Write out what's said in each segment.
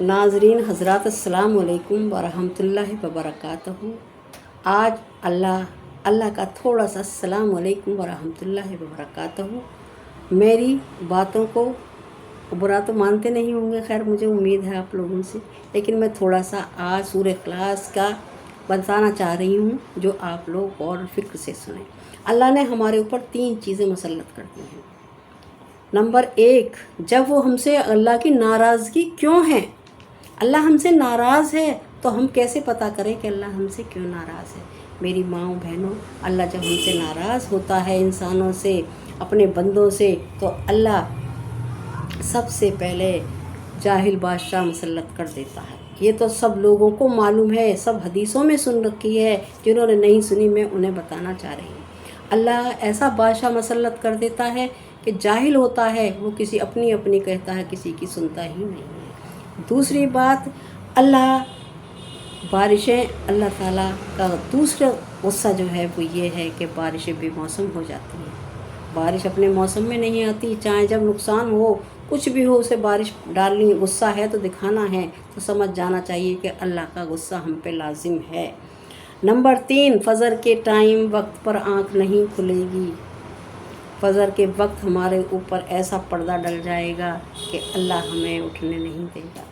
नाजरीन हज़रात अस्सलाम वालेकुम वरहमतुल्लाहि वबरकातुहू। आज अल्लाह का थोड़ा सा अस्सलाम वालेकुम वरहमतुल्लाहि वबरकातुहू। मेरी बातों को बुरा तो मानते नहीं होंगे, खैर मुझे उम्मीद है आप लोगों से, लेकिन मैं थोड़ा सा आज सूरह इखलास का बताना चाह रही हूँ जो आप लोग गौर फिक्र से सुने। अल्लाह ने हमारे ऊपर 3 चीज़ें मुसल्लत कर दी हैं। नंबर 1, जब वो हमसे अल्लाह की नाराज़गी क्यों है, अल्लाह हमसे नाराज़ है तो हम कैसे पता करें कि अल्लाह हमसे क्यों नाराज़ है। मेरी माँओं बहनों, अल्लाह जब हमसे नाराज़ होता है इंसानों से, अपने बंदों से, तो अल्लाह सबसे पहले जाहिल बादशाह मुसल्लत कर देता है। ये तो सब लोगों को मालूम है, सब हदीसों में सुन रखी है, जिन्होंने नहीं सुनी मैं उन्हें बताना चाह रही हूँ। अल्लाह ऐसा बादशाह मुसल्लत कर देता है कि जाहिल होता है, वो किसी अपनी कहता है, किसी की सुनता ही नहीं है। दूसरी बात, अल्लाह ताला का दूसरा गुस्सा जो है वो ये है कि बारिशें बेमौसम हो जाती हैं। बारिश अपने मौसम में नहीं आती, चाहे जब नुकसान हो, कुछ भी हो, उसे बारिश डालनी, गुस्सा है तो दिखाना है, तो समझ जाना चाहिए कि अल्लाह का गुस्सा हम पे लाजिम है। नंबर 3, फजर के टाइम वक्त पर आँख नहीं खुलेगी। फजर के वक्त हमारे ऊपर ऐसा पर्दा डल जाएगा कि अल्लाह हमें उठने नहीं देगा।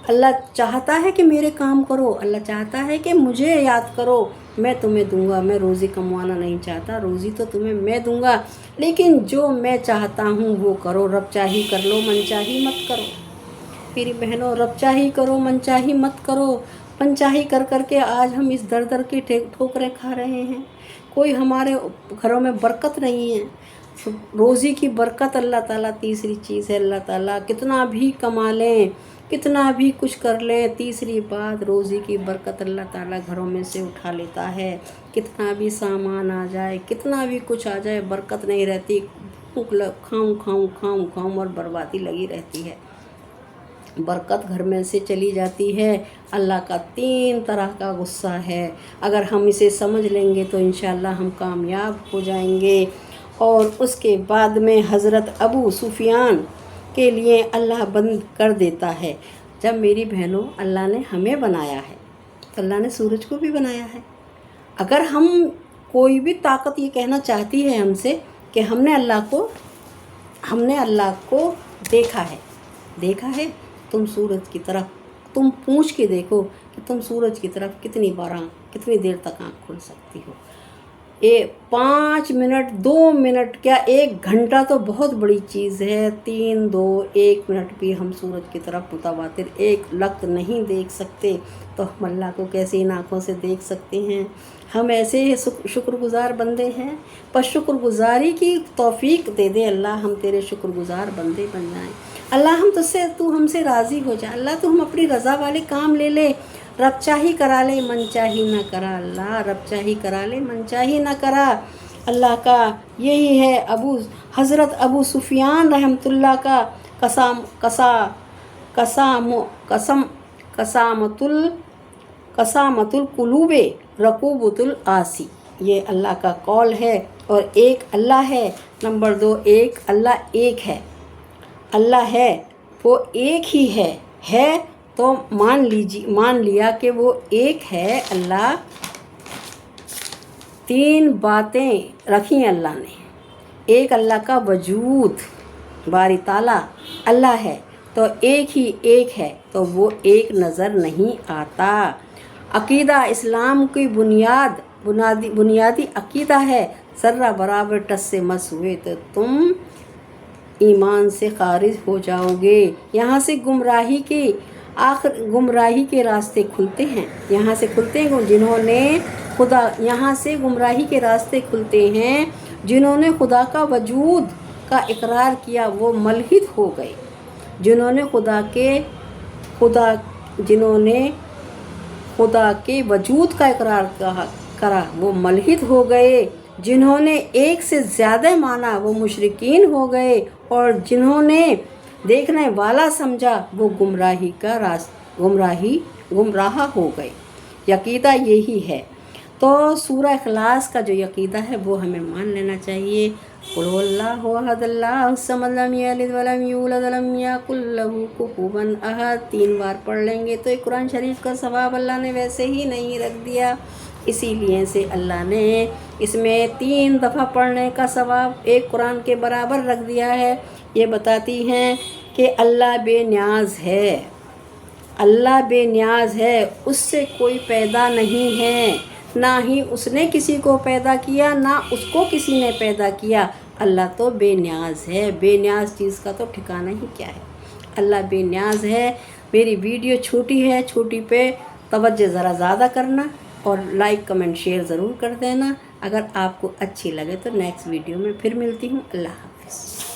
अल्लाह चाहता है कि मेरे काम करो, अल्लाह चाहता है कि मुझे याद करो, मैं तुम्हें दूंगा। मैं रोज़ी कमवाना नहीं चाहता, रोज़ी तो तुम्हें मैं दूंगा, लेकिन जो मैं चाहता हूँ वो करो। रब चाही कर लो, मनचाही मत करो। मेरी बहनों, रब चाही करो, मनचाही मत करो। मनचाही कर करके आज हम इस दर दर की ठोकरें खा रहे हैं। कोई हमारे घरों में बरकत नहीं है। रोज़ी की बरकत अल्लाह ताला तीसरी चीज़ है। अल्लाह ताला कितना भी कमा लें, कितना भी कुछ कर लें, तीसरी बात रोज़ी की बरकत अल्लाह ताला घरों में से उठा लेता है। कितना भी सामान आ जाए, कितना भी कुछ आ जाए, बरकत नहीं रहती। खाऊं और बर्बादी लगी रहती है। बरकत घर में से चली जाती है। अल्लाह का 3 तरह का गुस्सा है। अगर हम इसे समझ लेंगे तो इंशाअल्लाह हम कामयाब हो जाएंगे। और उसके बाद में हज़रत अबू सुफियान के लिए अल्लाह बंद कर देता है। जब मेरी बहनों, अल्लाह ने हमें बनाया है तो अल्लाह ने सूरज को भी बनाया है। अगर हम कोई भी ताकत ये कहना चाहती है हमसे कि हमने अल्लाह को देखा है, तुम सूरज की तरफ तुम पूछ के देखो कि तुम सूरज की तरफ कितनी देर तक आँख खोल सकती हो। 5 मिनट, 2 मिनट, क्या 1 घंटा तो बहुत बड़ी चीज़ है। 3, 2, 1 मिनट भी हम सूरज की तरफ मुतवातिर एक लक नहीं देख सकते, तो हम अल्लाह को कैसे इन आँखों से देख सकते हैं। हम ऐसे शुक्रगुज़ार बंदे हैं, पर शुक्रगुज़ारी की तौफीक दे दे अल्लाह, हम तेरे शुक्रगुज़ार बंदे बन जाएं। अल्लाह तू हमसे राज़ी हो जा। अल्लाह तू हम अपनी रज़ा वाले काम ले ले। रब चाही करा ले, मन चाही ना करा। अल्लाह रब चाही करा ले, मन चाही ना करा। अल्लाह का यही है। हज़रत अबू सुफियान रहमतुल्लाह का कसामतुल कुलूबे रकूबतुल आसी, ये अल्लाह का कौल है। और एक अल्लाह है। नंबर 2, एक अल्लाह एक है। अल्लाह है वो एक ही है तो मान लिया कि वो एक है। अल्लाह 3 बातें रखी अल्लाह ने। एक, अल्लाह का वजूद, बारी ताला अल्लाह है तो एक है, तो वो एक नज़र नहीं आता। अकीदा इस्लाम की बुनियादी अकीदा है। ज़र्रा बराबर टस से मस हुए तो तुम ईमान से खारिज हो जाओगे। यहाँ से गुमराही के रास्ते खुलते हैं। यहाँ से गुमराही के रास्ते खुलते हैं। जिन्होंने खुदा का वजूद का इकरार किया वो मलहिद हो गए। जिन्होंने खुदा के वजूद का इकरार करा वो मलहिद हो गए। जिन्होंने एक से ज़्यादा माना वो मुशरिकीन हो गए। और जिन्होंने देखने वाला समझा वो गुमराह हो गए। यकीदा यही है। तो सूरह इखलास का जो अक़ीदा है वो हमें मान लेना चाहिए। क़ुल हुवल्लाहु अहद अल्लाहु समद लम यलिद वलम यूलद वलम यकुल लहू कुफुवन अहद 3 बार पढ़ लेंगे तो एक कुरान शरीफ का सवाब अल्लाह ने वैसे ही नहीं रख दिया। इसीलिए से अल्लाह ने इसमें 3 दफ़ा पढ़ने का सवाब एक कुरान के बराबर रख दिया है। ये बताती हैं कि अल्लाह बेनियाज़ है, अल्लाह बेनियाज़ है, उससे कोई पैदा नहीं है, ना ही उसने किसी को पैदा किया, ना उसको किसी ने पैदा किया। अल्लाह तो बेनियाज़ है, बेनियाज़ चीज़ का तो ठिकाना ही क्या है। अल्लाह बेनियाज़ है। मेरी वीडियो छोटी है, छोटी पे तवज्जो ज़रा ज़्यादा करना और लाइक कमेंट शेयर ज़रूर कर देना। अगर आपको अच्छी लगे तो नेक्स्ट वीडियो में फिर मिलती हूँ। अल्लाह हाफ़िज़।